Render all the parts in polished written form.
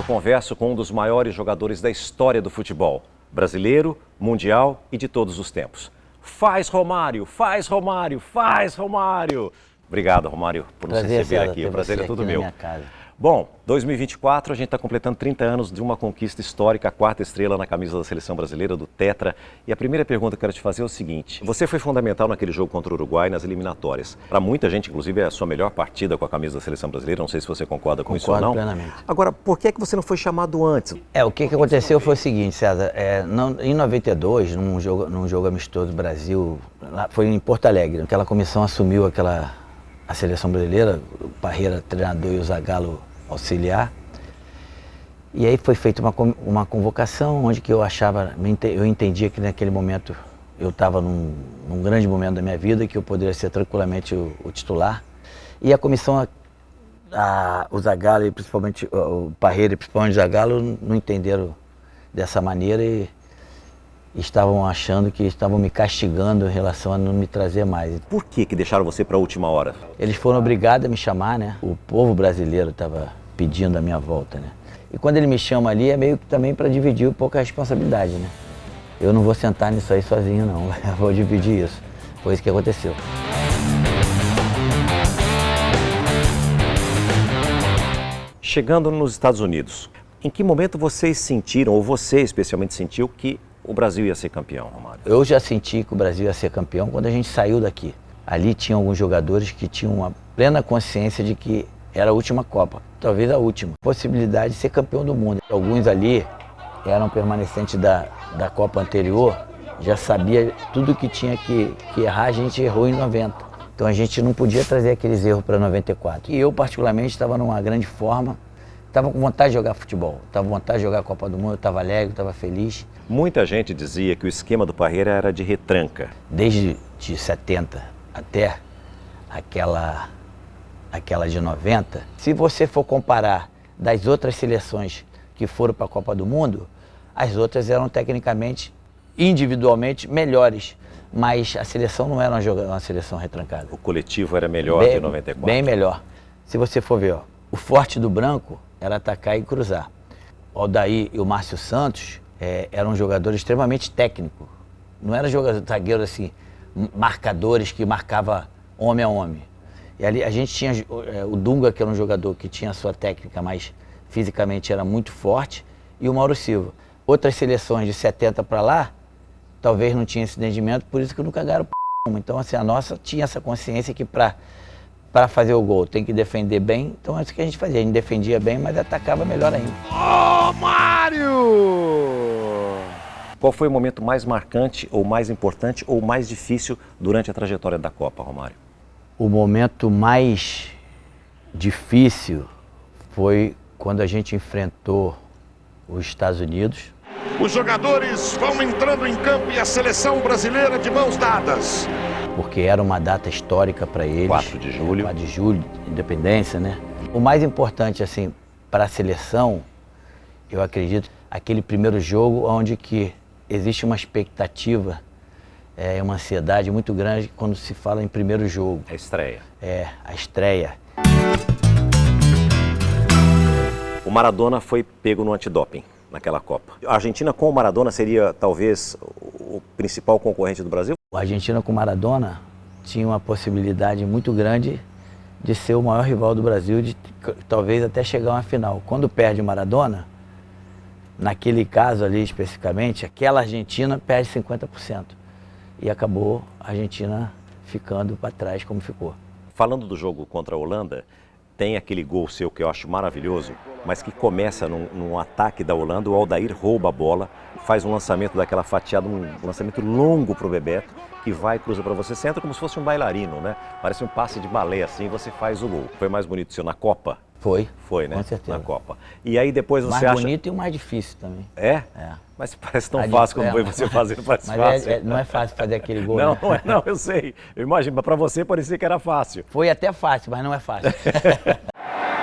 converso com um dos maiores jogadores da história do futebol, brasileiro, mundial e de todos os tempos. Faz Romário, faz Romário, faz Romário! Obrigado, Romário, por nos receber aqui. O prazer é tudo meu. Bom, 2024 a gente está completando 30 anos de uma conquista histórica, a 4ª estrela na camisa da Seleção Brasileira, do Tetra. E a primeira pergunta que eu quero te fazer é o seguinte: você foi fundamental naquele jogo contra o Uruguai nas eliminatórias. Para muita gente, inclusive, é a sua melhor partida com a camisa da Seleção Brasileira. Não sei se você concorda com isso ou não. Concordo plenamente. Agora, por que é que você não foi chamado antes? O que aconteceu foi o seguinte, César. Em 92, num jogo amistoso do Brasil, foi em Porto Alegre, aquela comissão assumiu a Seleção Brasileira, o Parreira, treinador, e o Zagallo, auxiliar. E aí foi feita uma convocação onde que eu entendia que naquele momento eu estava num grande momento da minha vida, que eu poderia ser tranquilamente o titular. E a comissão, o Zagallo e principalmente o Parreira e principalmente o Zagallo não entenderam dessa maneira e estavam achando que estavam me castigando em relação a não me trazer mais. Por que deixaram você para a última hora? Eles foram obrigados a me chamar, né? O povo brasileiro estava pedindo a minha volta, né? E quando ele me chama ali é meio que também para dividir um pouco a responsabilidade, né? Eu não vou sentar nisso aí sozinho, não. Eu vou dividir isso. Foi isso que aconteceu. Chegando nos Estados Unidos, em que momento vocês sentiram, ou você especialmente sentiu, que o Brasil ia ser campeão, Romário? Eu já senti que o Brasil ia ser campeão quando a gente saiu daqui. Ali tinha alguns jogadores que tinham uma plena consciência de que era a última Copa, talvez a última. Possibilidade de ser campeão do mundo. Alguns ali eram permanecentes da Copa anterior, já sabia tudo que tinha que errar, a gente errou em 90. Então a gente não podia trazer aqueles erros para 94. E eu particularmente estava numa grande forma, estava com vontade de jogar futebol, estava com vontade de jogar a Copa do Mundo, eu estava alegre, estava feliz. Muita gente dizia que o esquema do Parreira era de retranca. Desde de 70 até aquela de 90, se você for comparar das outras seleções que foram para a Copa do Mundo, as outras eram tecnicamente, individualmente, melhores. Mas a seleção não era uma seleção retrancada. O coletivo era melhor que 94. Bem melhor. Se você for ver, o forte do branco era atacar e cruzar. O Aldair e o Márcio Santos eram jogadores extremamente técnicos. Não eram zagueiros assim, marcadores que marcava homem a homem. E ali a gente tinha o Dunga, que era um jogador que tinha a sua técnica, mas fisicamente era muito forte, e o Mauro Silva. Outras seleções de 70 para lá, talvez não tinha esse entendimento, por isso que nunca ganharam p***. Então assim, a nossa tinha essa consciência que para fazer o gol tem que defender bem, então é isso que a gente fazia, a gente defendia bem, mas atacava melhor ainda. Ô, Mário! Qual foi o momento mais marcante, ou mais importante, ou mais difícil durante a trajetória da Copa, Romário? O momento mais difícil foi quando a gente enfrentou os Estados Unidos. Os jogadores vão entrando em campo e a seleção brasileira de mãos dadas. Porque era uma data histórica para eles. 4 de julho. 4 de julho, independência, né? O mais importante, assim, para a seleção, eu acredito, aquele primeiro jogo onde que existe uma expectativa, uma ansiedade muito grande quando se fala em primeiro jogo. A estreia. A estreia. O Maradona foi pego no antidoping naquela Copa. A Argentina com o Maradona seria talvez o principal concorrente do Brasil? A Argentina com o Maradona tinha uma possibilidade muito grande de ser o maior rival do Brasil, de talvez até chegar a uma final. Quando perde o Maradona, naquele caso ali especificamente, aquela Argentina perde 50%. E acabou a Argentina ficando para trás como ficou. Falando do jogo contra a Holanda, tem aquele gol seu que eu acho maravilhoso, mas que começa num ataque da Holanda, o Aldair rouba a bola, faz um lançamento daquela fatiada, um lançamento longo para o Bebeto, que vai e cruza para você. Você entra como se fosse um bailarino, né? Parece um passe de balé assim, e você faz o gol. Foi mais bonito seu na Copa? Foi, né? Com certeza. Na Copa. E aí depois você mais acha... bonito e o mais difícil também. É? Mas parece tão fácil como foi você fazendo, parece fácil. Não é fácil fazer aquele gol, Não, né? não é, não, eu sei. Eu imagino, mas para você parecia que era fácil. Foi até fácil, mas não é fácil.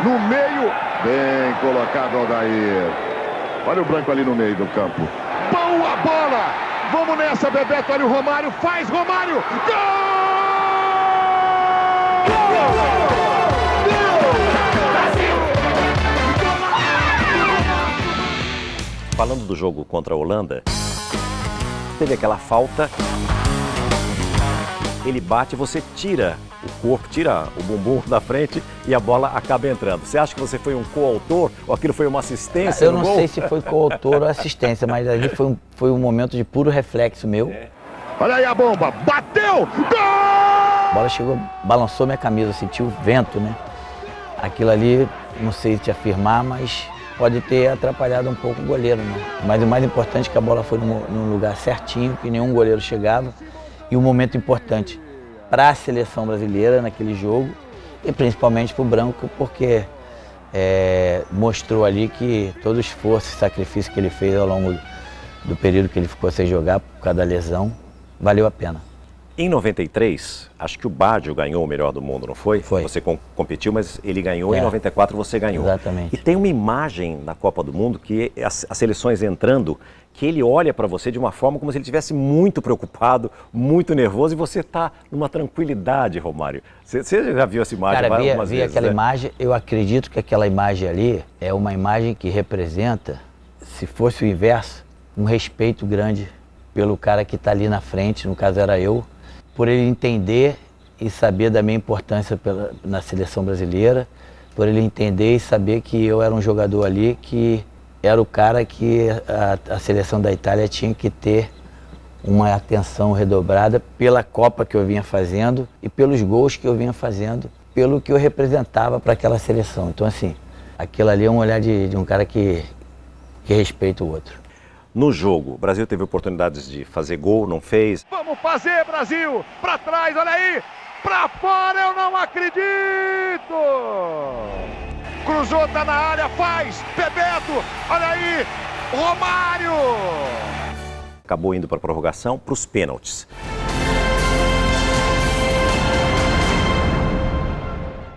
No meio, bem colocado Aldair. Olha o branco ali no meio do campo. Boa bola! Vamos nessa, Bebeto, olha o Romário, faz Romário! Gol! Falando do jogo contra a Holanda, teve aquela falta, ele bate, você tira o corpo, tira o bumbum da frente e a bola acaba entrando. Você acha que você foi um coautor ou aquilo foi uma assistência? Eu não sei se foi coautor ou assistência, mas ali foi um momento de puro reflexo meu. Olha aí a bomba, bateu, gol! A bola chegou, balançou minha camisa, eu senti o vento, né? Aquilo ali, não sei te afirmar, mas pode ter atrapalhado um pouco o goleiro, né? Mas o mais importante é que a bola foi num lugar certinho, que nenhum goleiro chegava. E um momento importante para a seleção brasileira naquele jogo e principalmente para o Branco, porque mostrou ali que todo o esforço e sacrifício que ele fez ao longo do período que ele ficou sem jogar por causa da lesão, valeu a pena. Em 93, acho que o Baggio ganhou o melhor do mundo, não foi? Foi. Você competiu, mas ele ganhou, em 94 você ganhou. Exatamente. E tem uma imagem na Copa do Mundo que as seleções entrando, que ele olha para você de uma forma como se ele estivesse muito preocupado, muito nervoso, e você está numa tranquilidade, Romário. Você já viu essa imagem algumas vezes? Vi aquela imagem, eu acredito que aquela imagem ali é uma imagem que representa, se fosse o inverso, um respeito grande pelo cara que está ali na frente, no caso era eu, por ele entender e saber da minha importância na seleção brasileira, por ele entender e saber que eu era um jogador ali que era o cara que a seleção da Itália tinha que ter uma atenção redobrada pela Copa que eu vinha fazendo e pelos gols que eu vinha fazendo, pelo que eu representava para aquela seleção. Então, assim, aquilo ali é um olhar de um cara que respeita o outro. No jogo, o Brasil teve oportunidades de fazer gol, não fez. Vamos fazer, Brasil! Pra trás, olha aí! Pra fora, eu não acredito! Cruzou, tá na área, faz! Bebeto, olha aí! Romário! Acabou indo para a prorrogação, para os pênaltis.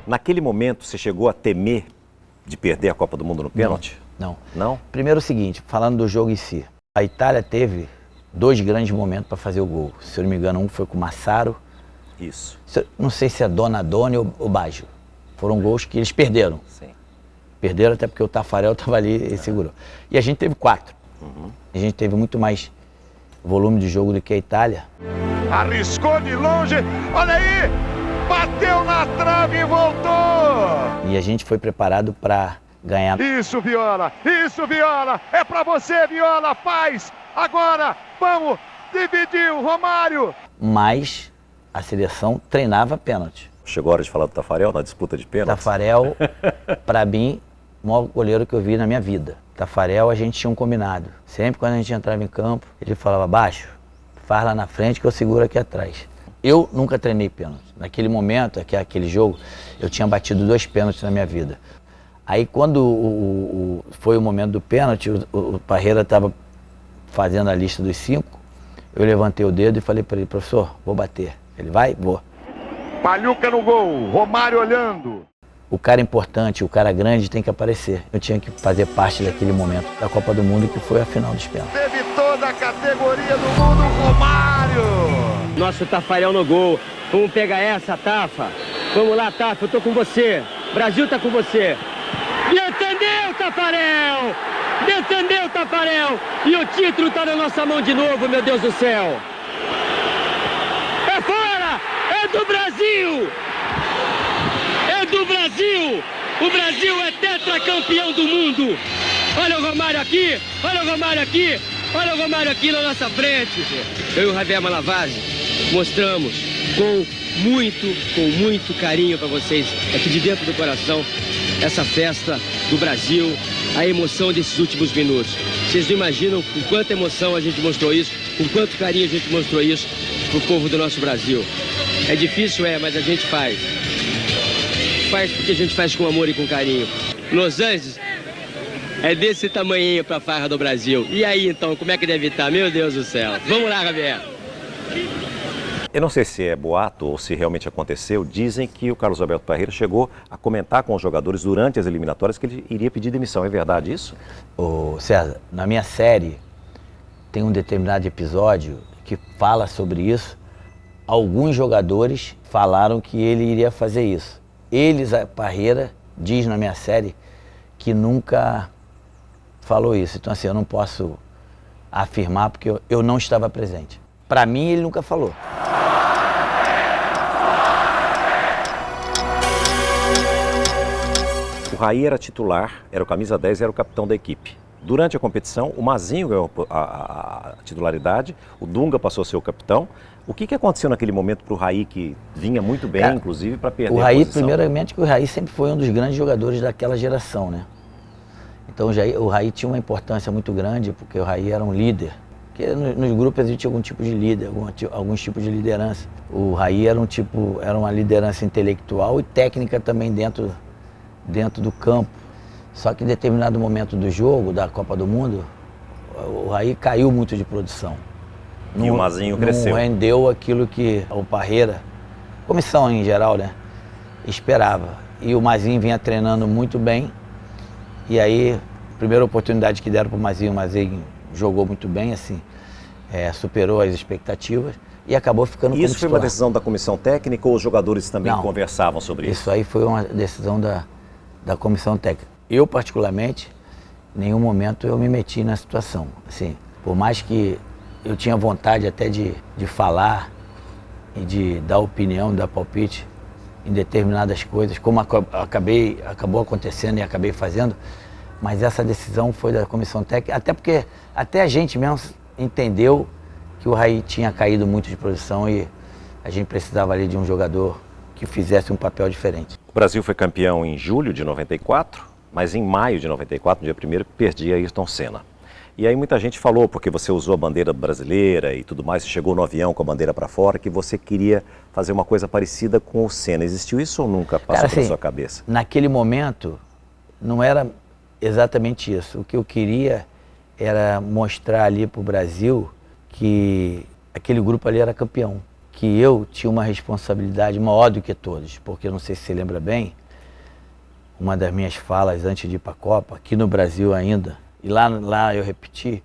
Naquele momento, você chegou a temer de perder a Copa do Mundo no pênalti? Não. Não? Primeiro o seguinte, falando do jogo em si. A Itália teve 2 grandes momentos para fazer o gol. Se eu não me engano, um foi com o Massaro. Isso. Não sei se é Donadoni ou o Baggio. Foram gols que eles perderam. Sim. Perderam até porque o Taffarel estava ali e segurou. E a gente teve 4. A gente teve muito mais volume de jogo do que a Itália. Arriscou de longe, olha aí! Bateu na trave e voltou! E a gente foi preparado para ganhar. Isso, Viola! Isso, Viola! É pra você, Viola! Faz! Agora! Vamos! Dividiu, Romário! Mas a seleção treinava pênalti. Chegou a hora de falar do Taffarel na disputa de pênalti? Taffarel, para mim, o maior goleiro que eu vi na minha vida. Taffarel, a gente tinha um combinado. Sempre quando a gente entrava em campo, ele falava, Baixo, faz lá na frente que eu seguro aqui atrás. Eu nunca treinei pênalti. Naquele momento, aquele jogo, eu tinha batido 2 pênaltis na minha vida. Aí quando foi o momento do pênalti, o Parreira estava fazendo a lista dos 5, eu levantei o dedo e falei para ele, professor, vou bater. Ele vai? Vou. Palhuca no gol, Romário olhando. O cara importante, o cara grande tem que aparecer. Eu tinha que fazer parte daquele momento da Copa do Mundo, que foi a final dos pênaltis. Teve toda a categoria do mundo, Romário. Nosso Taffarel no gol. Vamos pegar essa, Tafa. Vamos lá, Tafa, eu tô com você. Brasil tá com você. Defendeu, Taffarel! Defendeu, Taffarel! E o título tá na nossa mão de novo, meu Deus do céu! É fora! É do Brasil! É do Brasil! O Brasil é tetracampeão do mundo! Olha o Romário aqui! Olha o Romário aqui! Olha o Romário aqui na nossa frente! Eu e o Javier Malavasi mostramos com muito carinho para vocês, aqui de dentro do coração, essa festa do Brasil, a emoção desses últimos minutos. Vocês não imaginam com quanta emoção a gente mostrou isso, com quanto carinho a gente mostrou isso pro povo do nosso Brasil. É difícil, mas a gente faz. Faz porque a gente faz com amor e com carinho. Los Angeles é desse tamanhinho pra farra do Brasil. E aí, então, como é que deve estar? Meu Deus do céu. Vamos lá, Javier. Eu não sei se é boato ou se realmente aconteceu. Dizem que o Carlos Alberto Parreira chegou a comentar com os jogadores durante as eliminatórias que ele iria pedir demissão. É verdade isso? Ô César, na minha série tem um determinado episódio que fala sobre isso. Alguns jogadores falaram que ele iria fazer isso. A Parreira diz na minha série que nunca falou isso. Então assim, eu não posso afirmar porque eu não estava presente. Para mim, ele nunca falou. O Raí era titular, era o camisa 10, era o capitão da equipe. Durante a competição, o Mazinho ganhou a titularidade, o Dunga passou a ser o capitão. O que aconteceu naquele momento para o Raí, que vinha muito bem, cara, inclusive, para perder o Raí, a posição? Primeiramente, que o Raí sempre foi um dos grandes jogadores daquela geração, né? Então o Raí tinha uma importância muito grande, porque o Raí era um líder. Porque nos grupos existia algum tipo de líder, alguns tipos de liderança. O Raí era uma liderança intelectual e técnica também dentro do campo. Só que em determinado momento do jogo, da Copa do Mundo, o Raí caiu muito de produção. E o Mazinho cresceu. Não rendeu aquilo que o Parreira, comissão em geral, né, esperava. E o Mazinho vinha treinando muito bem. E aí, a primeira oportunidade que deram para o Mazinho jogou muito bem, assim, superou as expectativas e acabou ficando como Isso foi titular. uma decisão da comissão técnica ou os jogadores também Não, conversavam sobre isso? Isso aí foi uma decisão da comissão técnica. Eu, particularmente, em nenhum momento eu me meti na situação. Assim, por mais que eu tinha vontade até de falar e de dar opinião, dar palpite em determinadas coisas, como acabou acontecendo e acabei fazendo, mas essa decisão foi da comissão técnica, até porque até a gente mesmo entendeu que o Raí tinha caído muito de produção e a gente precisava ali de um jogador que fizesse um papel diferente. O Brasil foi campeão em julho de 94, mas em maio de 94, no dia 1º, perdia Ayrton Senna. E aí muita gente falou, porque você usou a bandeira brasileira e tudo mais, você chegou no avião com a bandeira para fora, que você queria fazer uma coisa parecida com o Senna. Existiu isso ou nunca passou pela sua cabeça? Naquele momento, não era exatamente isso. O que eu queria era mostrar ali para o Brasil que aquele grupo ali era campeão. Que eu tinha uma responsabilidade maior do que todos. Porque, eu não sei se você lembra bem, uma das minhas falas antes de ir para a Copa, aqui no Brasil ainda, e lá eu repeti,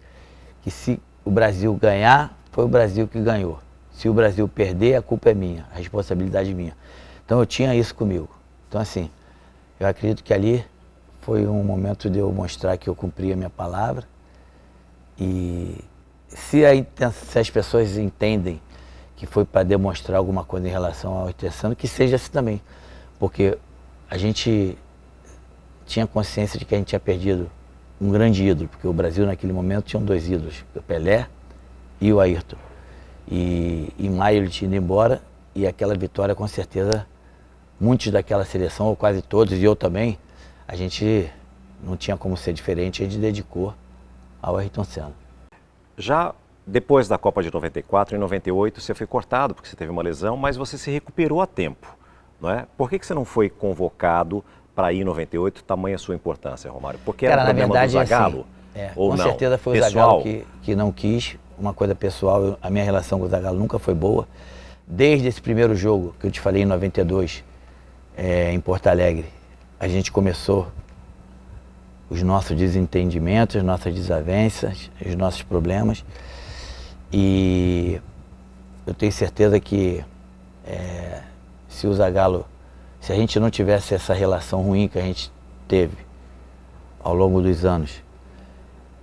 que se o Brasil ganhar, foi o Brasil que ganhou. Se o Brasil perder, a culpa é minha, a responsabilidade é minha. Então eu tinha isso comigo. Então assim, eu acredito que ali foi um momento de eu mostrar que eu cumpri a minha palavra. E se as pessoas entendem que foi para demonstrar alguma coisa em relação ao Ayrton Senna, que seja assim também. Porque a gente tinha consciência de que a gente tinha perdido um grande ídolo, porque o Brasil naquele momento tinha 2 ídolos, o Pelé e o Ayrton. E em maio ele tinha ido embora e aquela vitória, com certeza, muitos daquela seleção, ou quase todos, e eu também, a gente não tinha como ser diferente, a gente dedicou ao Ayrton Senna. Já depois da Copa de 94, em 98, você foi cortado porque você teve uma lesão, mas você se recuperou a tempo, não é? Por que você não foi convocado para ir em 98, tamanha a sua importância, Romário? Porque era um problema do Zagallo? Assim, ou com não? certeza foi pessoal? O Zagallo que não quis, uma coisa pessoal, a minha relação com o Zagallo nunca foi boa. Desde esse primeiro jogo que eu te falei em 92, em Porto Alegre, a gente começou os nossos desentendimentos, as nossas desavenças, os nossos problemas. E eu tenho certeza que se a gente não tivesse essa relação ruim que a gente teve ao longo dos anos,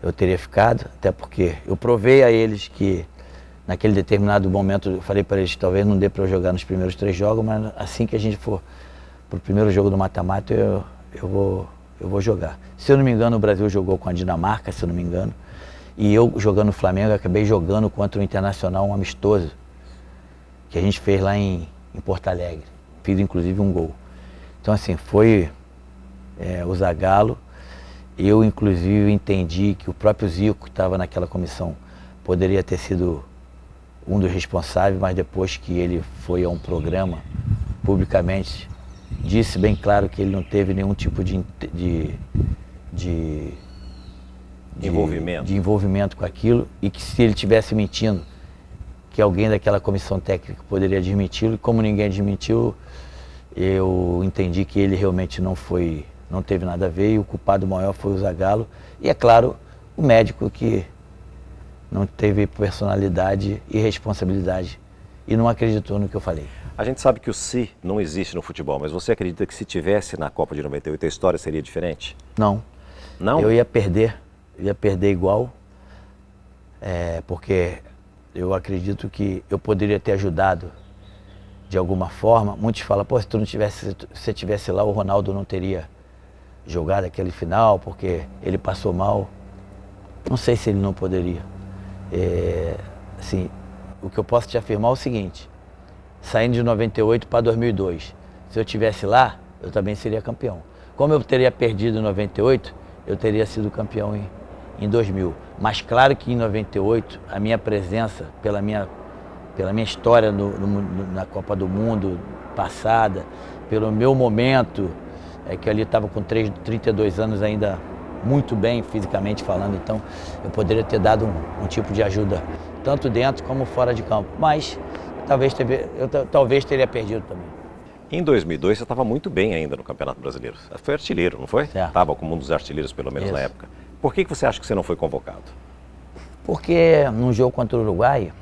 eu teria ficado, até porque eu provei a eles que naquele determinado momento, eu falei para eles que talvez não dê para eu jogar nos primeiros 3 jogos, mas assim que a gente for para o primeiro jogo do mata-mata, eu vou jogar. Se eu não me engano, o Brasil jogou com a Dinamarca, se eu não me engano, e eu jogando no Flamengo, acabei jogando contra o Internacional, um amistoso, que a gente fez lá em Porto Alegre. Fiz inclusive um gol. Então assim, foi o Zagallo. Eu inclusive entendi que o próprio Zico, que estava naquela comissão, poderia ter sido um dos responsáveis, mas depois que ele foi a um programa, publicamente, disse bem claro que ele não teve nenhum tipo de envolvimento com aquilo, e que se ele estivesse mentindo, que alguém daquela comissão técnica poderia admiti-lo, e como ninguém admitiu, eu entendi que ele realmente não teve nada a ver, e o culpado maior foi o Zagallo, e é claro, o médico que não teve personalidade e responsabilidade e não acreditou no que eu falei. A gente sabe que o se não existe no futebol, mas você acredita que se tivesse na Copa de 98 a história seria diferente? Não. Não? Eu ia perder ia perder igual, porque eu acredito que eu poderia ter ajudado de alguma forma. Muitos falam, pô, se você tivesse lá, o Ronaldo não teria jogado aquele final, porque ele passou mal. Não sei se ele não poderia. Assim, o que eu posso te afirmar é o seguinte, saindo de 98 para 2002, se eu tivesse lá, eu também seria campeão. Como eu teria perdido em 98, eu teria sido campeão em 2000. Mas claro que em 98, a minha presença, pela minha história na Copa do Mundo passada, pelo meu momento, que ali estava com 32 anos ainda muito bem fisicamente falando, então eu poderia ter dado um tipo de ajuda, tanto dentro como fora de campo. Mas talvez teria perdido também. Em 2002 você estava muito bem ainda no Campeonato Brasileiro. Você foi artilheiro, não foi? Estava como um dos artilheiros, pelo menos na época. Por que você acha que você não foi convocado? Porque num jogo contra o Uruguai,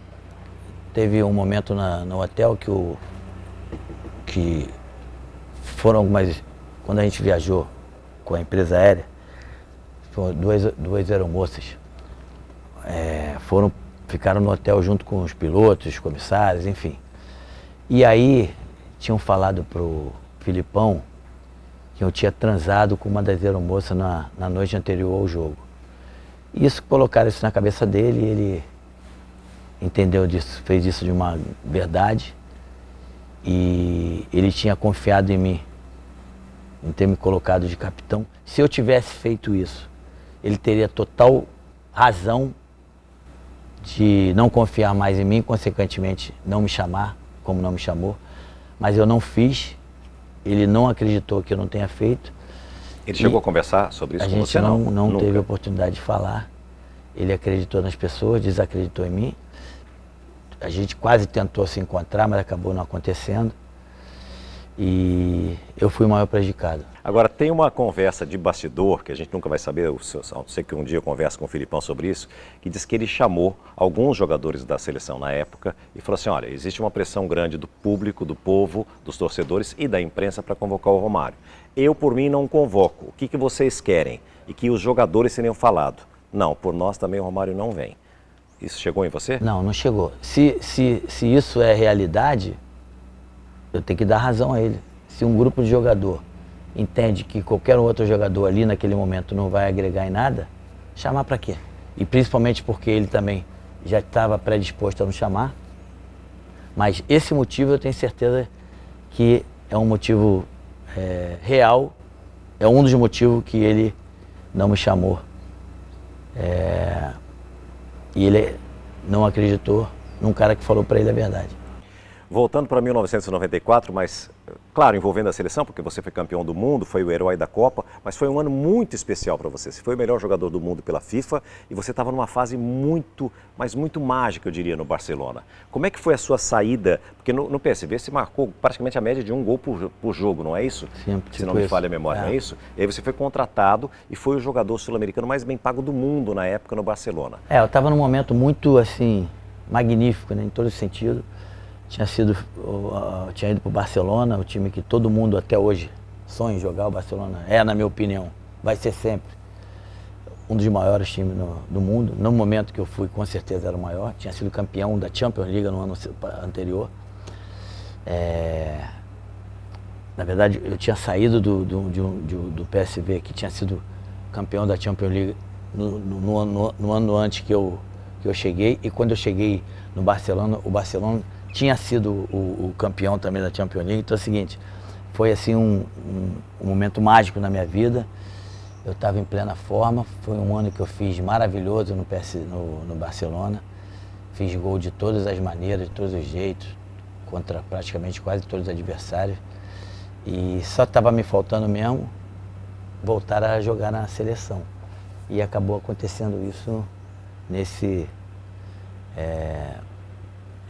teve um momento no hotel que foram algumas... Quando a gente viajou com a empresa aérea, foram duas aeromoças. Ficaram no hotel junto com os pilotos, os comissários, enfim. E aí tinham falado pro Filipão que eu tinha transado com uma das aeromoças na noite anterior ao jogo. Colocaram isso na cabeça dele, e ele entendeu disso, fez isso de uma verdade, e ele tinha confiado em mim, em ter me colocado de capitão. Se eu tivesse feito isso, ele teria total razão de não confiar mais em mim, consequentemente não me chamar, como não me chamou. Mas eu não fiz, ele não acreditou que eu não tenha feito. Ele chegou a conversar sobre isso com você? A gente não teve a oportunidade de falar. Ele acreditou nas pessoas, desacreditou em mim. A gente quase tentou se encontrar, mas acabou não acontecendo. E eu fui o maior prejudicado. Agora, tem uma conversa de bastidor, que a gente nunca vai saber, a não ser que um dia eu converse com o Filipão sobre isso, que diz que ele chamou alguns jogadores da seleção na época e falou assim, olha, existe uma pressão grande do público, do povo, dos torcedores e da imprensa para convocar o Romário. Eu, por mim, não convoco. O que vocês querem? E que os jogadores teriam falado. Não, por nós também o Romário não vem. Isso chegou em você? Não, não chegou. Se isso é realidade, eu tenho que dar razão a ele. Se um grupo de jogador entende que qualquer outro jogador ali naquele momento não vai agregar em nada, chamar para quê? E principalmente porque ele também já estava predisposto a não chamar. Mas esse motivo eu tenho certeza que é um motivo real, é um dos motivos que ele não me chamou. E ele não acreditou num cara que falou para ele a verdade. Voltando para 1994, mas, claro, envolvendo a seleção, porque você foi campeão do mundo, foi o herói da Copa, mas foi um ano muito especial para você. Você foi o melhor jogador do mundo pela FIFA e você estava numa fase muito mágica, eu diria, no Barcelona. Como é que foi a sua saída? Porque no PSV você marcou praticamente a média de 1 gol por jogo, não é isso? Sim, se não me falha a memória, não é isso? E aí você foi contratado e foi o jogador sul-americano mais bem pago do mundo na época no Barcelona. Eu estava num momento muito, assim, magnífico, né, em todo sentido. Tinha ido para o Barcelona, o time que todo mundo até hoje sonha em jogar. O Barcelona na minha opinião, vai ser sempre um dos maiores times do mundo. No momento que eu fui, com certeza era o maior. Tinha sido campeão da Champions League no ano anterior. Na verdade, eu tinha saído do PSV, que tinha sido campeão da Champions League no ano antes que eu cheguei. E quando eu cheguei no Barcelona, o Barcelona tinha sido o campeão também da Champions League. Então é o seguinte, foi assim um momento mágico na minha vida. Eu estava em plena forma, foi um ano que eu fiz maravilhoso no Barcelona. Fiz gol de todas as maneiras, de todos os jeitos, contra praticamente quase todos os adversários. E só estava me faltando mesmo voltar a jogar na seleção. E acabou acontecendo isso nesse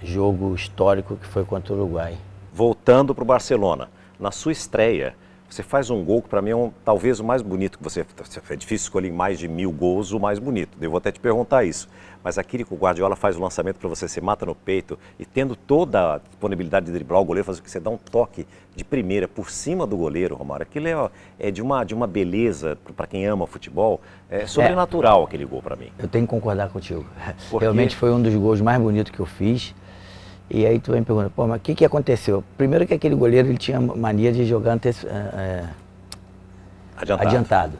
jogo histórico que foi contra o Uruguai. Voltando para o Barcelona, na sua estreia, você faz um gol que para mim é talvez o mais bonito que você... É difícil escolher em mais de 1000 gols o mais bonito, eu vou até te perguntar isso. Mas aquele que o Guardiola faz o lançamento para você mata no peito e tendo toda a disponibilidade de driblar o goleiro, fazer que você dá um toque de primeira por cima do goleiro, Romário, aquilo é de uma beleza para quem ama futebol, é sobrenatural aquele gol para mim. Eu tenho que concordar contigo. Por Realmente quê? foi um dos gols mais bonitos que eu fiz. E aí tu vem me pergunta, pô, mas o que aconteceu? Primeiro que aquele goleiro ele tinha mania de jogar adiantado.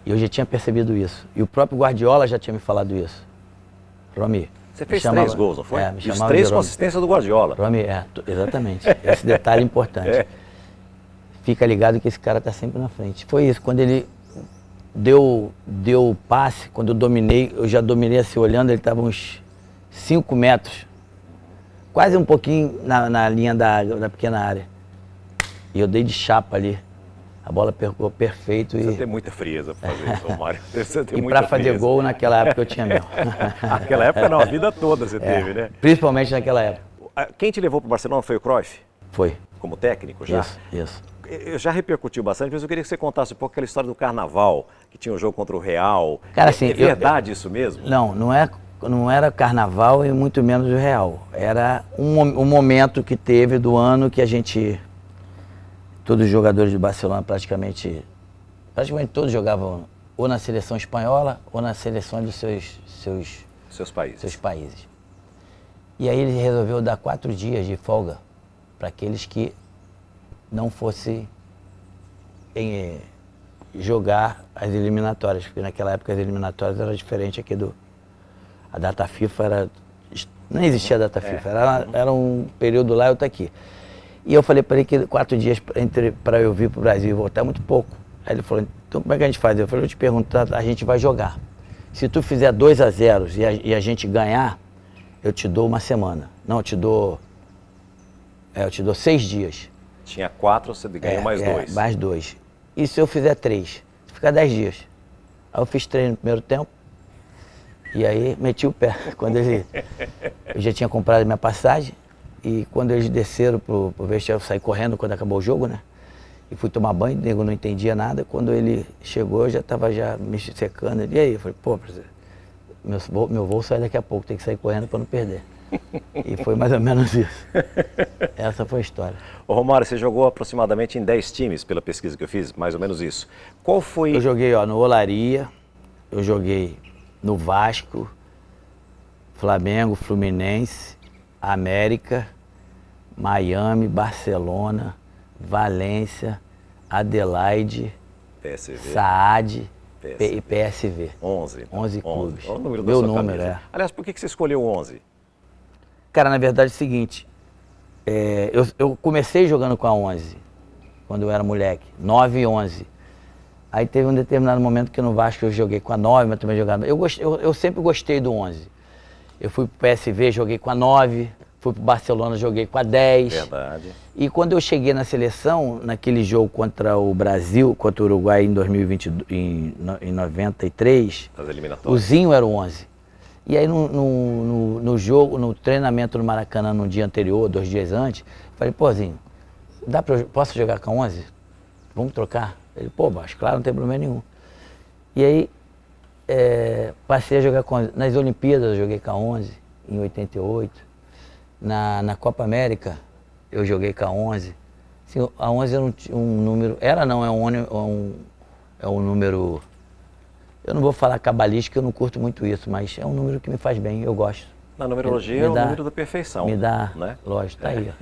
E eu já tinha percebido isso. E o próprio Guardiola já tinha me falado isso. Romy. Você fez 3 gols, não foi? Me E os chamava 3 de com assistência do Guardiola. Romy, exatamente. Esse detalhe é importante. Fica ligado que esse cara tá sempre na frente. Foi isso, quando ele deu o passe, quando eu já dominei assim, olhando, ele estava uns 5 metros. Quase um pouquinho na linha da pequena área. E eu dei de chapa ali. A bola pegou perfeito. Você tem muita frieza para fazer isso, Romário. E para fazer gol, naquela época eu tinha meu. Naquela época não, a vida toda você teve, né? Principalmente naquela época. Quem te levou para o Barcelona foi o Cruyff? Foi. Como técnico já? Isso. Eu já repercutiu bastante, mas eu queria que você contasse um pouco aquela história do Carnaval, que tinha um jogo contra o Real. Cara, assim, é verdade isso mesmo? Não era Carnaval e muito menos o Real. Era um momento que teve do ano que a gente... Todos os jogadores de Barcelona praticamente todos jogavam ou na seleção espanhola ou na seleção dos seus países. E aí ele resolveu dar 4 dias de folga para aqueles que não fossem jogar as eliminatórias, porque naquela época as eliminatórias eram diferentes aqui a data FIFA era... Não existia a data FIFA, era um período lá e outro aqui. E eu falei para ele que 4 dias para eu vir para o Brasil e voltar é muito pouco. Aí ele falou, então como é que a gente faz? Eu falei, eu te pergunto, a gente vai jogar. Se tu fizer 2-0 e a gente ganhar, eu te dou uma semana. Não, eu te dou 6 dias. Tinha 4, você ganhou mais 2. Mais 2. E se eu fizer 3? Fica 10 dias. Aí eu fiz 3 no primeiro tempo. E aí meti o pé. Eu já tinha comprado a minha passagem. E quando eles desceram pro vestiário, eu saí correndo quando acabou o jogo, né? E fui tomar banho, o nego não entendia nada. Quando ele chegou, eu já estava me secando. E aí, eu falei, pô, meu voo sai daqui a pouco, tem que sair correndo para não perder. E foi mais ou menos isso. Essa foi a história. Ô Romário, você jogou aproximadamente em 10 times, pela pesquisa que eu fiz, mais ou menos isso. Qual foi... Eu joguei no Olaria, eu joguei no Vasco, Flamengo, Fluminense, América, Miami, Barcelona, Valência, Adelaide, PSV, Saad e PSV. 11 clubes. Olha o número da Meu sua número, camisa. Aliás, por que você escolheu 11? Cara, na verdade é o seguinte, eu comecei jogando com a 11, quando eu era moleque, 9 e 11. Aí teve um determinado momento que no Vasco eu joguei com a 9, mas também jogava... Eu sempre gostei do 11. Eu fui pro PSV, joguei com a 9, fui pro Barcelona, joguei com a 10. Verdade. E quando eu cheguei na seleção, naquele jogo contra o Brasil, contra o Uruguai em em 93, As eliminatórias. o Zinho era o 11. E aí no jogo, no treinamento no Maracanã no dia anterior, 2 dias antes, falei, pô Zinho, posso jogar com a 11? Vamos trocar? Ele, pô, Baixo, claro, não tem problema nenhum. E aí, passei a jogar com 11. Nas Olimpíadas eu joguei com a 11, em 88. Na Copa América eu joguei com a 11. Assim, a 11 era um número... É um número... Eu não vou falar cabalístico, eu não curto muito isso, mas é um número que me faz bem, eu gosto. Na numerologia é o número da perfeição. Me dá, né? Lógico, tá aí. Ó.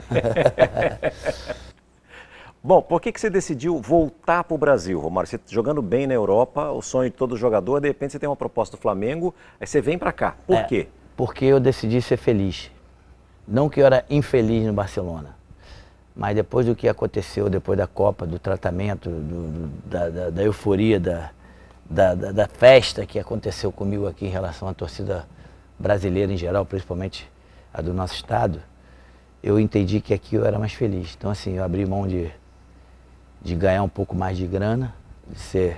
Bom, por que você decidiu voltar para o Brasil, Romário? Você jogando bem na Europa, o sonho de todo jogador, de repente você tem uma proposta do Flamengo, aí você vem para cá. Por quê? Porque eu decidi ser feliz. Não que eu era infeliz no Barcelona, mas depois do que aconteceu, depois da Copa, do tratamento, da euforia, da festa que aconteceu comigo aqui em relação à torcida brasileira em geral, principalmente a do nosso estado, eu entendi que aqui eu era mais feliz. Então assim, eu abri mão de ganhar um pouco mais de grana, de ser...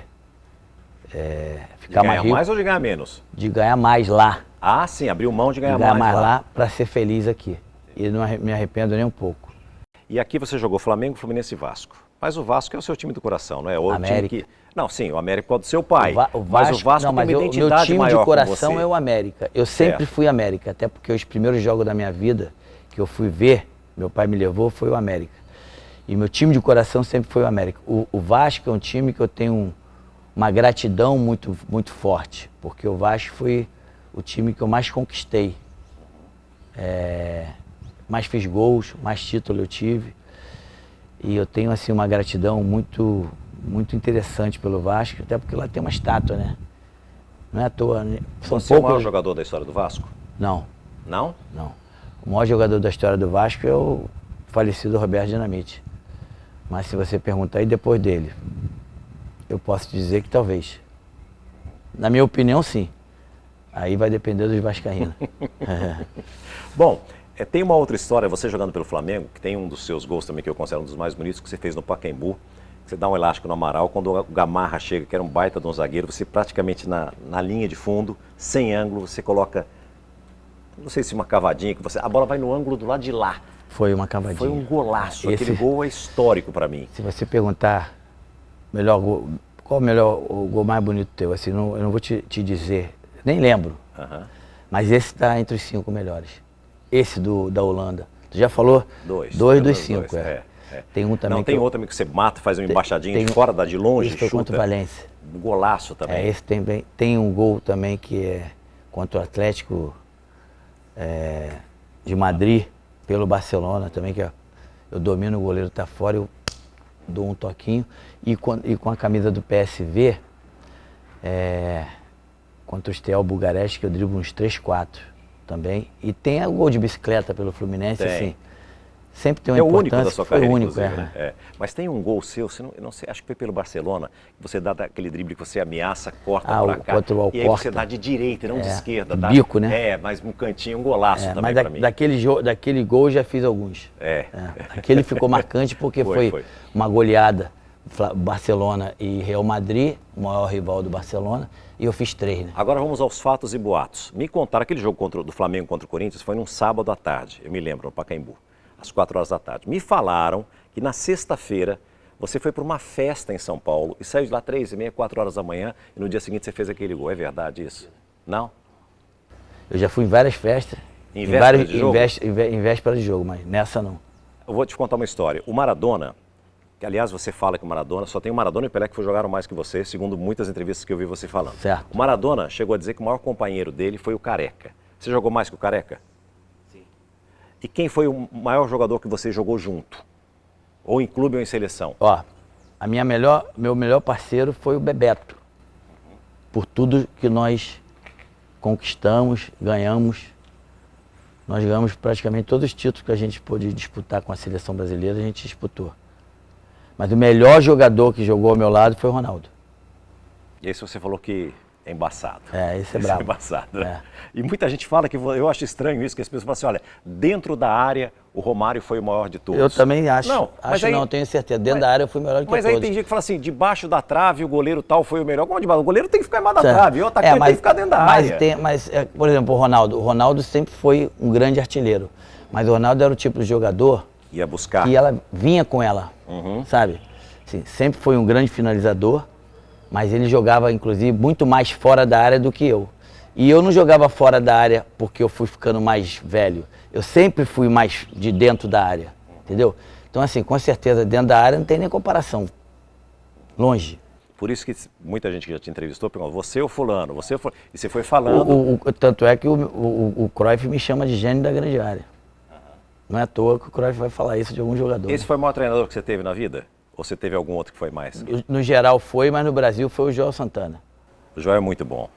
ficar mais rico. De ganhar mais ou de ganhar menos? De ganhar mais lá. Ah, sim, abriu mão de ganhar mais lá para ser feliz aqui. E não me arrependo nem um pouco. E aqui você jogou Flamengo, Fluminense e Vasco. Mas o Vasco é o seu time do coração, não é? O América. time que... Não, sim, o América pode ser o pai. O mas o Vasco não, tem uma meu identidade time maior de coração com você. é o América. Eu sempre fui América, até porque os primeiros jogos da minha vida que eu fui ver, meu pai me levou, foi o América. E meu time de coração sempre foi o América. O Vasco é um time que eu tenho uma gratidão muito, muito forte, porque o Vasco foi o time que eu mais conquistei. Mais fiz gols, mais título eu tive. E eu tenho assim uma gratidão muito, muito interessante pelo Vasco, até porque lá tem uma estátua, né? Não é à toa, né? Você é o maior jogador da história do Vasco? Não. Não? Não. O maior jogador da história do Vasco é o falecido Roberto Dinamite. Mas se você perguntar aí depois dele, eu posso dizer que talvez. Na minha opinião, sim. Aí vai depender dos vascaínos. Bom, tem uma outra história, você jogando pelo Flamengo, que tem um dos seus gols também, que eu considero um dos mais bonitos, que você fez no Pacaembu. Você dá um elástico no Amaral, quando o Gamarra chega, que era um baita de um zagueiro, você praticamente na linha de fundo, sem ângulo, você coloca, não sei se uma cavadinha, que a bola vai no ângulo do lado de lá. Foi uma cavadinha. Foi um golaço, aquele gol é histórico para mim. Se você perguntar, melhor gol, qual o gol mais bonito teu, assim, eu não vou te dizer, nem lembro, mas esse está entre os 5 melhores. Esse da Holanda. Tu já falou? Dois dos 5, Tem um também. Não, tem outro também que você mata, faz uma embaixadinha de fora, dá de longe, esse foi chuta. contra o Valência. Um golaço também. Esse tem um gol também que é contra o Atlético de Madrid, pelo Barcelona também, que eu domino, o goleiro tá fora, eu dou um toquinho. E com a camisa do PSV, contra o Steaua Bucareste, que eu driblo uns 3, 4 também. E tem o gol de bicicleta pelo Fluminense, assim. Sempre tem uma importância. É o único da sua carreira, único, né? Mas tem um gol seu, eu não sei, acho que foi pelo Barcelona, que você dá aquele drible que você ameaça, corta pra cá, contra o e aí você dá de direita, não de esquerda. Bico, né? Mas um cantinho, um golaço também mas pra mim. Daquele gol eu já fiz alguns. Aquele ficou marcante porque foi uma goleada. Barcelona e Real Madrid, o maior rival do Barcelona, e eu fiz 3, né? Agora vamos aos fatos e boatos. Me contaram, aquele jogo do Flamengo contra o Corinthians foi num sábado à tarde, eu me lembro, no Pacaembu, às 4 horas da tarde. Me falaram que na sexta-feira você foi para uma festa em São Paulo e saiu de lá 3h30, 4 horas da manhã, e no dia seguinte você fez aquele gol. É verdade isso? Não? Eu já fui em várias festas, em véspera de jogo, mas nessa não. Eu vou te contar uma história. O Maradona, que aliás você fala que o Maradona, só tem o Maradona e o Pelé que jogaram mais que você, segundo muitas entrevistas que eu vi você falando. Certo. O Maradona chegou a dizer que o maior companheiro dele foi o Careca. Você jogou mais que o Careca? Sim. E quem foi o maior jogador que você jogou junto? Ou em clube ou em seleção? Ó, meu melhor parceiro foi o Bebeto. Por tudo que nós conquistamos, ganhamos. Nós ganhamos praticamente todos os títulos que a gente pôde disputar com a seleção brasileira, a gente disputou. Mas o melhor jogador que jogou ao meu lado foi o Ronaldo. E esse você falou que é embaçado. Esse é brabo. É embaçado, né? E muita gente fala que, eu acho estranho isso, que as pessoas falam assim, olha, dentro da área, o Romário foi o maior de todos. Eu também acho. Não, não, tenho certeza. Dentro da área eu fui melhor que todos. Mas aí tem gente que fala assim, debaixo da trave, o goleiro tal foi o melhor. Como debaixo? O goleiro tem que ficar embaixo da trave, o atacante tem que ficar dentro da área. Por exemplo, o Ronaldo sempre foi um grande artilheiro. Mas o Ronaldo era o tipo de jogador ia buscar. Que ela vinha com ela, sabe? Assim, sempre foi um grande finalizador, mas ele jogava, inclusive, muito mais fora da área do que eu. E eu não jogava fora da área porque eu fui ficando mais velho. Eu sempre fui mais de dentro da área, entendeu? Então, assim, com certeza, dentro da área não tem nem comparação. Longe. Por isso que muita gente que já te entrevistou perguntou, você ou fulano, você ou fulano. E você foi falando... Tanto é que o Cruyff me chama de gênio da grande área. Não é à toa que o Cruyff vai falar isso de algum jogador. Esse foi o maior treinador que você teve na vida? Ou você teve algum outro que foi mais? No geral foi, mas no Brasil foi o Joel Santana. O Joel é muito bom.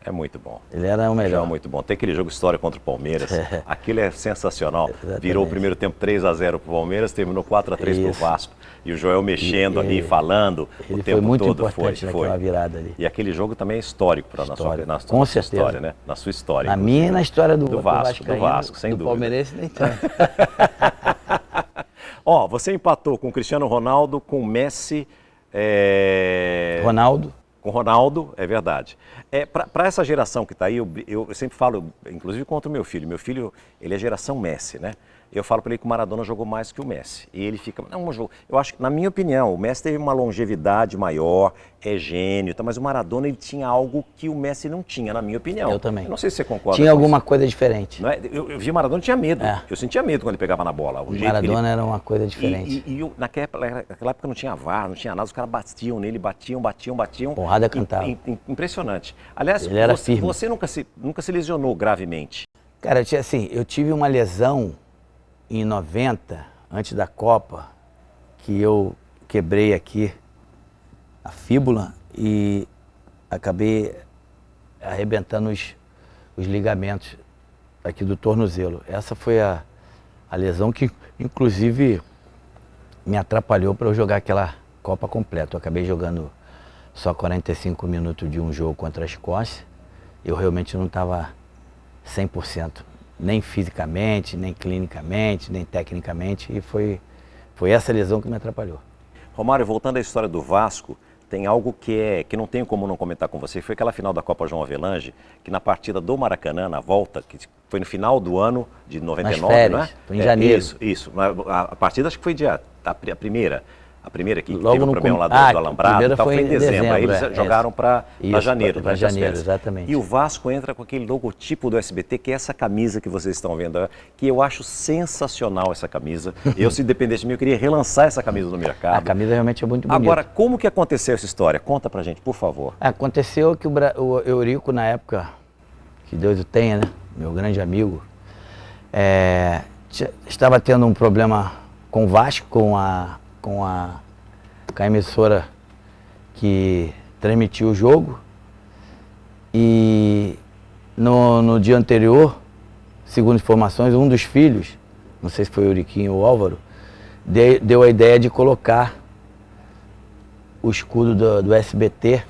É muito bom. Ele era o melhor. O Joel é muito bom. Tem aquele jogo histórico contra o Palmeiras. Aquilo é sensacional. Exatamente. Virou o primeiro tempo 3-0 para o Palmeiras, terminou 4-3 para o Vasco. E o Joel mexendo ali, falando o tempo todo. Ele foi muito importante naquela virada ali. E aquele jogo também é histórico para na sua história, né? Na sua história. Na minha e na história do Vasco, sem dúvida. Do Palmeirense nem tanto. Ó, você empatou com o Cristiano Ronaldo, com o Messi... Ronaldo. Com o Ronaldo, é verdade. Para essa geração que está aí, eu sempre falo, inclusive contra o meu filho. Meu filho, ele é geração Messi, né? eu falo para ele que o Maradona jogou mais que o Messi. E ele fica, não, eu acho que, na minha opinião, o Messi teve uma longevidade maior, é gênio, tá? Mas o Maradona ele tinha algo que o Messi não tinha, na minha opinião. Eu também. Eu não sei se você concorda Tinha com alguma isso. coisa diferente. Não é? Eu vi o Maradona, tinha medo. É. Eu sentia medo quando ele pegava na bola. O Maradona era uma coisa diferente. Naquela época não tinha VAR, não tinha nada, os caras batiam nele, batiam. Porrada cantava. Impressionante. Aliás, ele era firme. Você nunca se lesionou gravemente? Cara, eu tive uma lesão em 90, antes da Copa, que eu quebrei aqui a fíbula e acabei arrebentando os ligamentos aqui do tornozelo. Essa foi a lesão que, inclusive, me atrapalhou para eu jogar aquela Copa completa. Eu acabei jogando só 45 minutos de um jogo contra a Escócia. Eu realmente não estava 100%, nem fisicamente, nem clinicamente, nem tecnicamente, e foi essa lesão que me atrapalhou. Romário, voltando à história do Vasco, tem algo que não tenho como não comentar com você, foi aquela final da Copa João Avelange, que na partida do Maracanã, na volta, que foi no final do ano de 99, nas férias, não é? Foi em janeiro. Isso. A partida acho que foi a primeira que Logo teve o problema lá do Alambrado, primeira foi em dezembro. Aí eles jogaram para janeiro. Para janeiro, exatamente. E o Vasco entra com aquele logotipo do SBT, que é essa camisa que vocês estão vendo, que eu acho sensacional essa camisa. Eu, se dependesse de mim, eu queria relançar essa camisa no mercado. A camisa realmente é muito bonita. Agora, como que aconteceu essa história? Conta pra gente, por favor. Aconteceu que o Eurico, na época, que Deus o tenha, né? Meu grande amigo, estava tendo um problema com o Vasco, com a emissora que transmitiu o jogo, e no dia anterior, segundo informações, um dos filhos, não sei se foi o Euriquinho ou o Álvaro, deu a ideia de colocar o escudo do SBT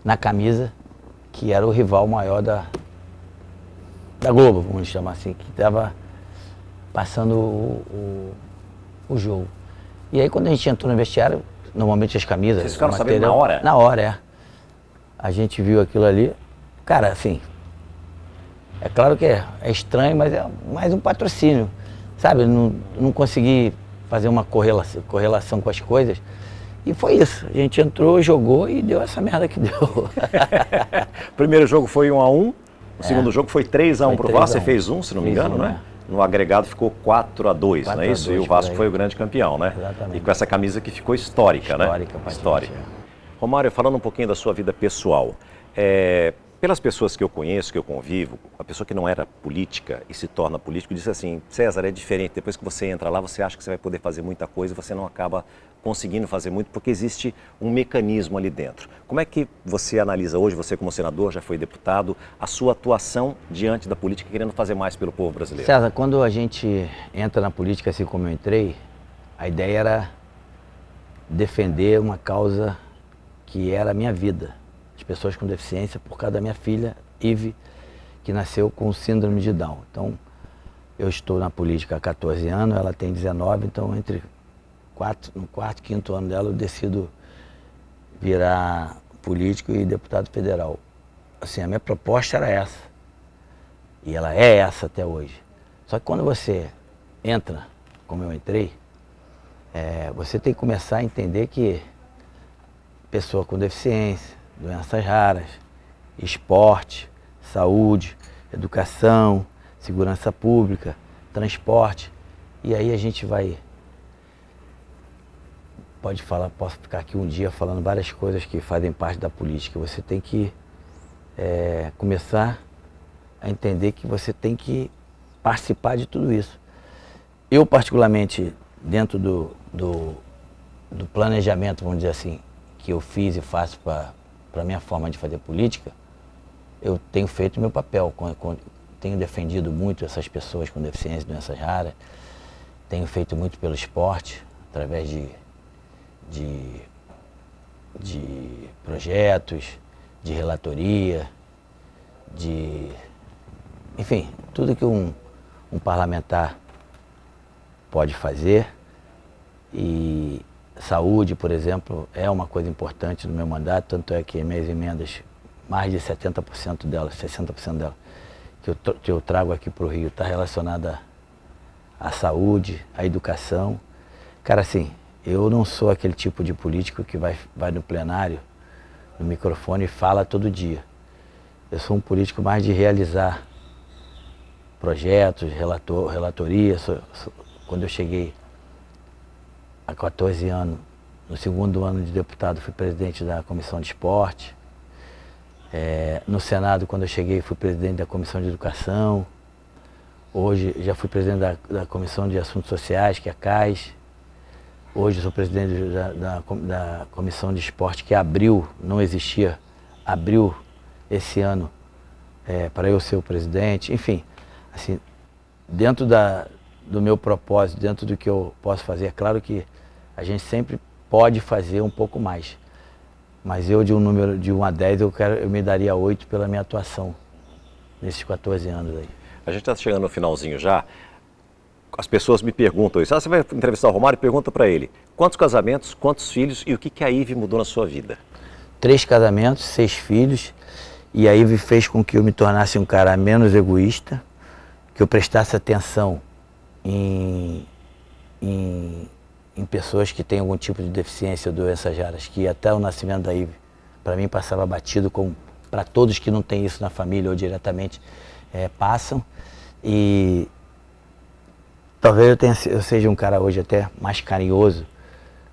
na camisa, que era o rival maior da Globo, vamos chamar assim, que estava passando o jogo. E aí, quando a gente entrou no vestiário, normalmente as camisas... Vocês ficaram sabendo na hora? Na hora, é. A gente viu aquilo ali. Cara, assim, é claro que é estranho, mas é mais um patrocínio, sabe? Não consegui fazer uma correlação com as coisas. E foi isso. A gente entrou, jogou e deu essa merda que deu. O primeiro jogo foi 1-1, o segundo jogo foi 3-1 pro Vasco. Você fez se não me engano, né? No agregado ficou 4-2, não é isso? E o Vasco foi o grande campeão, né? Exatamente. E com essa camisa que ficou histórica, né? Histórica. Romário, falando um pouquinho da sua vida pessoal, pelas pessoas que eu conheço, que eu convivo, a pessoa que não era política e se torna político disse assim: César, é diferente, depois que você entra lá, você acha que você vai poder fazer muita coisa e você não acaba conseguindo fazer muito porque existe um mecanismo ali dentro. Como é que você analisa hoje, você como senador, já foi deputado, a sua atuação diante da política, querendo fazer mais pelo povo brasileiro? César, quando a gente entra na política, assim como eu entrei, a ideia era defender uma causa que era a minha vida. As pessoas com deficiência, por causa da minha filha, Ive, que nasceu com síndrome de Down. Então, eu estou na política há 14 anos, ela tem 19, então no quarto, quinto ano dela, eu decido virar político e deputado federal. Assim, a minha proposta era essa. E ela é essa até hoje. Só que quando você entra, como eu entrei, você tem que começar a entender que pessoa com deficiência, doenças raras, esporte, saúde, educação, segurança pública, transporte, e aí a gente posso ficar aqui um dia falando várias coisas que fazem parte da política. Você tem que começar a entender que você tem que participar de tudo isso. Eu, particularmente, dentro do planejamento, vamos dizer assim, que eu fiz e faço para a minha forma de fazer política, eu tenho feito o meu papel. Tenho defendido muito essas pessoas com deficiência e doenças raras, tenho feito muito pelo esporte, através de projetos, de relatoria, enfim, tudo que um parlamentar pode fazer. E saúde, por exemplo, é uma coisa importante no meu mandato, tanto é que minhas emendas, mais de 70% delas, 60% delas, que eu trago aqui para o Rio, está relacionada a saúde, a educação. Cara, assim, eu não sou aquele tipo de político que vai no plenário, no microfone e fala todo dia. Eu sou um político mais de realizar projetos, relatoria. Quando eu cheguei há 14 anos, no segundo ano de deputado, fui presidente da Comissão de Esporte. No Senado, quando eu cheguei, fui presidente da Comissão de Educação. Hoje já fui presidente da Comissão de Assuntos Sociais, que é a CAS. Hoje sou presidente da Comissão de Esporte, que abriu, não existia, abriu esse ano para eu ser o presidente. Enfim, assim, dentro do meu propósito, dentro do que eu posso fazer, é claro que a gente sempre pode fazer um pouco mais. Mas eu, de um número de 1 a 10, eu me daria 8 pela minha atuação nesses 14 anos aí. A gente está chegando no finalzinho já. As pessoas me perguntam isso. Você vai entrevistar o Romário? Pergunta para ele. Quantos casamentos, quantos filhos e o que a Ive mudou na sua vida? 3 casamentos, 6 filhos. E a Ive fez com que eu me tornasse um cara menos egoísta, que eu prestasse atenção em pessoas que têm algum tipo de deficiência ou doenças raras, que até o nascimento da Ive, para mim, passava batido, como para todos que não têm isso na família ou diretamente passam. E talvez eu seja um cara hoje até mais carinhoso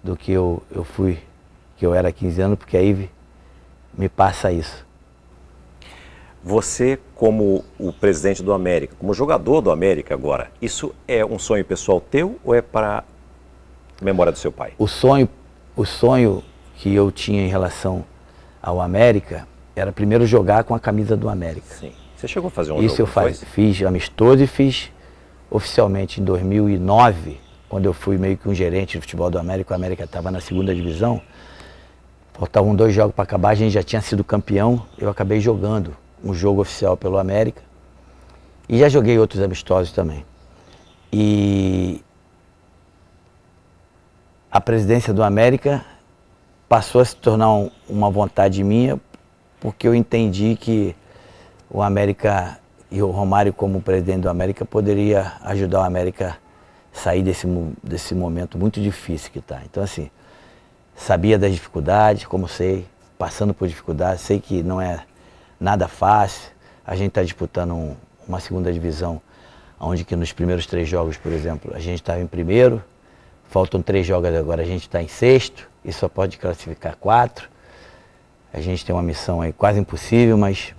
do que eu fui, que eu era há 15 anos, porque a Ive me passa isso. Você, como o presidente do América, como jogador do América agora, isso é um sonho pessoal teu ou é para a memória do seu pai? O sonho que eu tinha em relação ao América era primeiro jogar com a camisa do América. Sim. Você chegou a fazer um isso jogo? Isso eu fiz amistoso e fiz oficialmente em 2009, quando eu fui meio que um gerente de futebol do América. O América estava na 2ª divisão, faltavam 2 jogos para acabar, a gente já tinha sido campeão, eu acabei jogando um jogo oficial pelo América e já joguei outros amistosos também. E a presidência do América passou a se tornar uma vontade minha, porque eu entendi que o América e o Romário, como presidente do América, poderia ajudar o América a sair desse momento muito difícil que está. Então, assim, sabia das dificuldades, como sei, passando por dificuldades, sei que não é nada fácil. A gente está disputando uma 2ª divisão, onde que nos primeiros 3 jogos, por exemplo, a gente estava em primeiro, faltam 3 jogos agora, a gente está em 6º e só pode classificar 4. A gente tem uma missão aí quase impossível, mas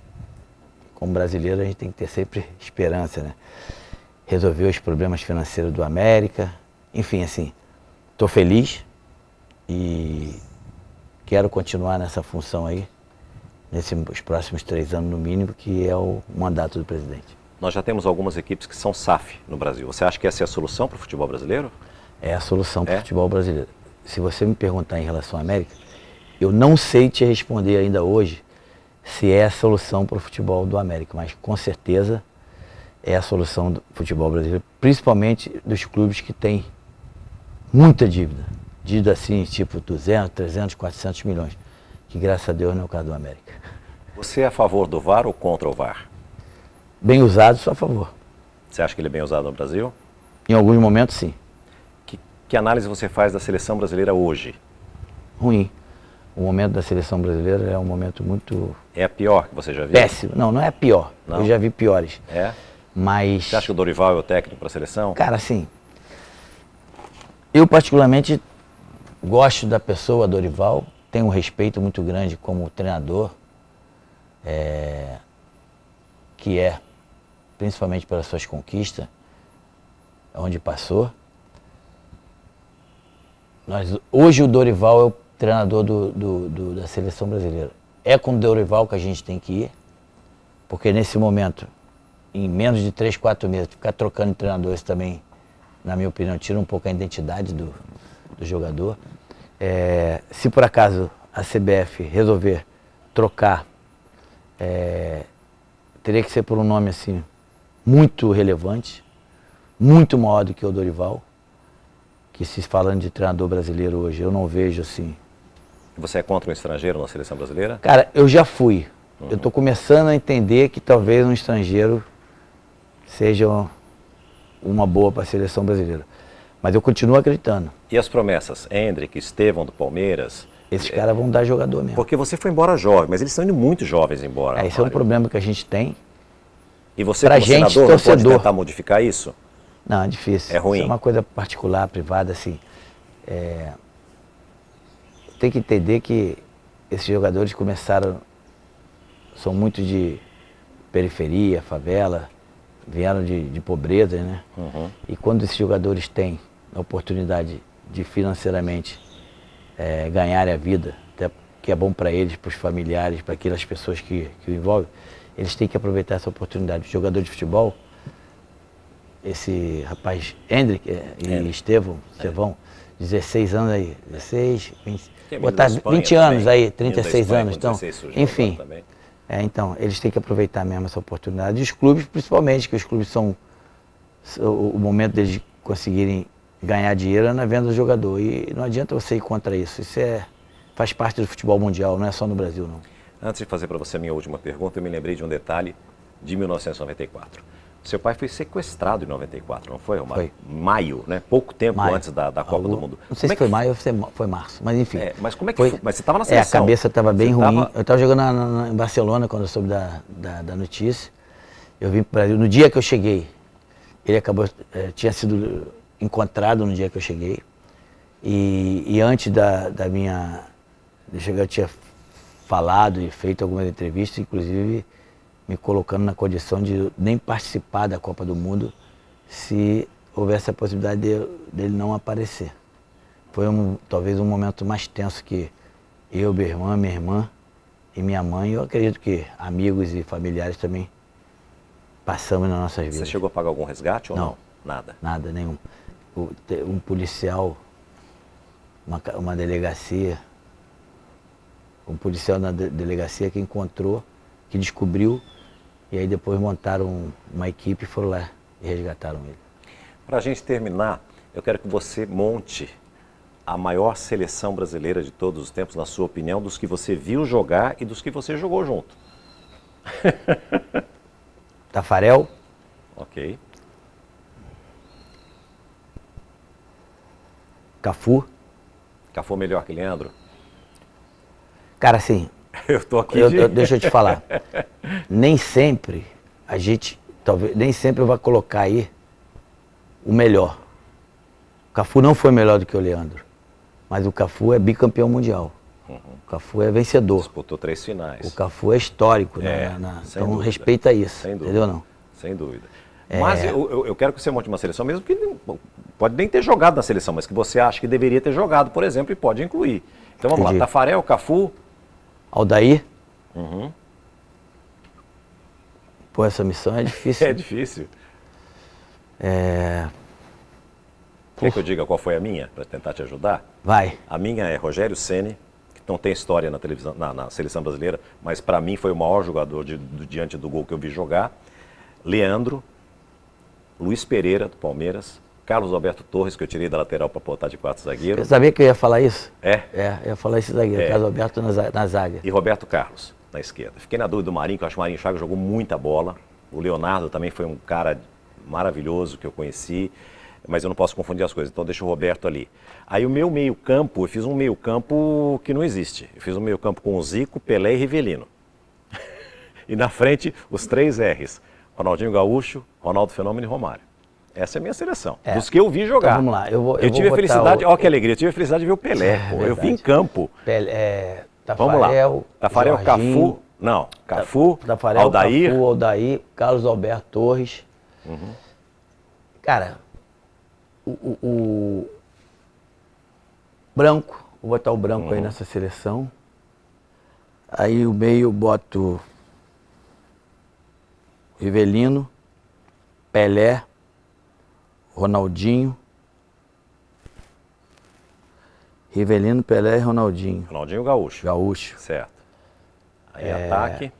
como brasileiro a gente tem que ter sempre esperança, né? Resolver os problemas financeiros do América, enfim, assim, estou feliz e quero continuar nessa função aí, nesses próximos 3 anos no mínimo, que é o mandato do presidente. Nós já temos algumas equipes que são SAF no Brasil. Você acha que essa é a solução para o futebol brasileiro? É a solução para o futebol brasileiro. Se você me perguntar em relação à América, eu não sei te responder ainda hoje se é a solução para o futebol do América, mas com certeza é a solução do futebol brasileiro, principalmente dos clubes que têm muita dívida. Dívida assim, tipo 200, 300, 400 milhões, que graças a Deus não é o caso do América. Você é a favor do VAR ou contra o VAR? Bem usado, sou a favor. Você acha que ele é bem usado no Brasil? Em alguns momentos, sim. Que análise você faz da seleção brasileira hoje? Ruim. O momento da seleção brasileira é um momento muito... É a pior que você já viu? Péssimo. Não, não é a pior. Não? Eu já vi piores. É? Mas... Você acha que o Dorival é o técnico para a seleção? Cara, assim, eu particularmente gosto da pessoa Dorival, tenho um respeito muito grande como treinador, que é, principalmente pelas suas conquistas, onde passou. Hoje o Dorival é o treinador da seleção brasileira. É com o Dorival que a gente tem que ir, porque nesse momento, em menos de 3, 4 meses, ficar trocando de treinador, isso também, na minha opinião, tira um pouco a identidade do jogador. Se por acaso a CBF resolver trocar, teria que ser por um nome assim, muito relevante, muito maior do que o Dorival, que se falando de treinador brasileiro hoje, eu não vejo assim. Você é contra um estrangeiro na seleção brasileira? Cara, eu já fui. Eu estou começando a entender que talvez um estrangeiro seja uma boa para a seleção brasileira. Mas eu continuo acreditando. E as promessas? Hendrick, Estevão do Palmeiras? Esses caras vão dar jogador mesmo. Porque você foi embora jovem, mas eles estão indo muito jovens embora. Esse é um problema que a gente tem. E você, Pra como gente, senador, não pode torcedor. tentar modificar isso? Não, é difícil. É ruim. Isso é uma coisa particular, privada, assim. Tem que entender que esses jogadores começaram, são muito de periferia, favela, vieram de pobreza, né? Uhum. E quando esses jogadores têm a oportunidade de financeiramente ganharem a vida, até que é bom para eles, para os familiares, para aquelas pessoas que o envolvem, eles têm que aproveitar essa oportunidade. O jogador de futebol, esse rapaz Hendrick e Estevão, 16 anos aí, 16, 20, botar 20 anos também. aí, 36 anos, então, 16 surgiu enfim. agora também. Então, eles têm que aproveitar mesmo essa oportunidade. E os clubes, principalmente, que os clubes são o momento deles conseguirem ganhar dinheiro é na venda do jogador. E não adianta você ir contra isso. Isso faz parte do futebol mundial, não é só no Brasil, não. Antes de fazer para você a minha última pergunta, eu me lembrei de um detalhe de 1994. Seu pai foi sequestrado em 94, não foi, Romário? Foi. Maio, né? Pouco tempo Maio. antes da Copa do Mundo. Não sei se foi maio ou se foi março, mas enfim. Mas como é que foi? Mas você estava na seleção. A cabeça estava bem Você ruim. tava- Eu estava jogando em Barcelona quando eu soube da notícia. Eu vim para o Brasil no dia que eu cheguei. Ele acabou, tinha sido encontrado no dia que eu cheguei. E antes de chegar, eu tinha falado e feito algumas entrevistas, inclusive me colocando na condição de nem participar da Copa do Mundo se houvesse a possibilidade dele não aparecer. Foi talvez um momento mais tenso que eu, minha irmã e minha mãe, eu acredito que amigos e familiares também passamos nas nossas vidas. Você chegou a pagar algum resgate ou não? Não. Nada. Nada, nenhum. Um policial, uma delegacia, um policial na delegacia que encontrou, que descobriu, e aí depois montaram uma equipe e foram lá e resgataram ele. Para a gente terminar, eu quero que você monte a maior seleção brasileira de todos os tempos, na sua opinião, dos que você viu jogar e dos que você jogou junto. Tafarel, Ok. Cafu. Cafu melhor que Leandro? Cara, assim, Eu tô aqui deixa eu te falar. Nem sempre nem sempre vai colocar aí o melhor. O Cafu não foi melhor do que o Leandro, mas o Cafu é bicampeão mundial. O Cafu é vencedor. Disputou 3 finais. O Cafu é histórico, sem então dúvida. respeita isso, Sem dúvida. entendeu não? Sem dúvida. Mas eu quero que você monte uma seleção, mesmo que pode nem ter jogado na seleção, mas que você acha que deveria ter jogado, por exemplo, e pode incluir. Então vamos Entendi. lá, Tafarel, Cafu. Aldair, Uhum. pô, essa missão é difícil. É difícil. Quer que eu diga qual foi a minha, para tentar te ajudar? Vai. A minha é Rogério Ceni, que não tem história na televisão, na seleção brasileira, mas para mim foi o maior jogador diante do gol que eu vi jogar. Leandro, Luiz Pereira, do Palmeiras, Carlos Alberto Torres, que eu tirei da lateral para botar de 4 zagueiro. Eu sabia que eu ia falar isso? É. Eu ia falar esse zagueiro, Carlos Alberto na zaga. E Roberto Carlos, na esquerda. Fiquei na dúvida do Marinho, que eu acho que o Marinho Chagas jogou muita bola. O Leonardo também foi um cara maravilhoso que eu conheci, mas eu não posso confundir as coisas, então deixa o Roberto ali. Aí o meu meio-campo, eu fiz um meio-campo que não existe. Eu fiz um meio-campo com o Zico, Pelé e Rivelino. E na frente, os 3 R's. Ronaldinho Gaúcho, Ronaldo Fenômeno e Romário. Essa é a minha seleção. Dos que eu vi jogar. Então, vamos lá, eu vou tive a botar felicidade, olha que alegria, eu tive a felicidade de ver o Pelé. Pô. Eu vi em campo. Vamos lá. Tafarel, Jorginho, Cafu. Não, Cafu, Tafarel, Aldair. Cafu, Aldair, Carlos Alberto Torres. Cara, o Branco, vou botar o Branco aí nessa seleção. Aí o meio eu boto Rivelino, Pelé, Ronaldinho. Rivelino, Pelé e Ronaldinho. Ronaldinho Gaúcho. Gaúcho. Certo. Aí ataque.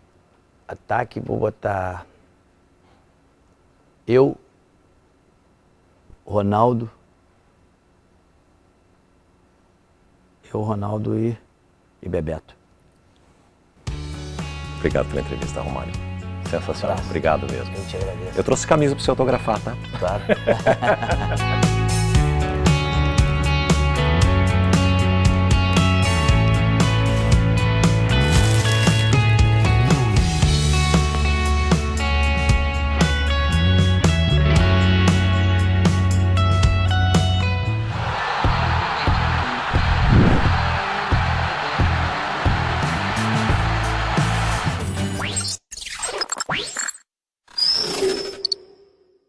Ataque, vou botar eu, Ronaldo. Ronaldo e Bebeto. Obrigado pela entrevista, Romário. Sensacional. Abraço. Obrigado mesmo. Eu te agradeço. Eu trouxe camisa para você autografar, tá? Claro.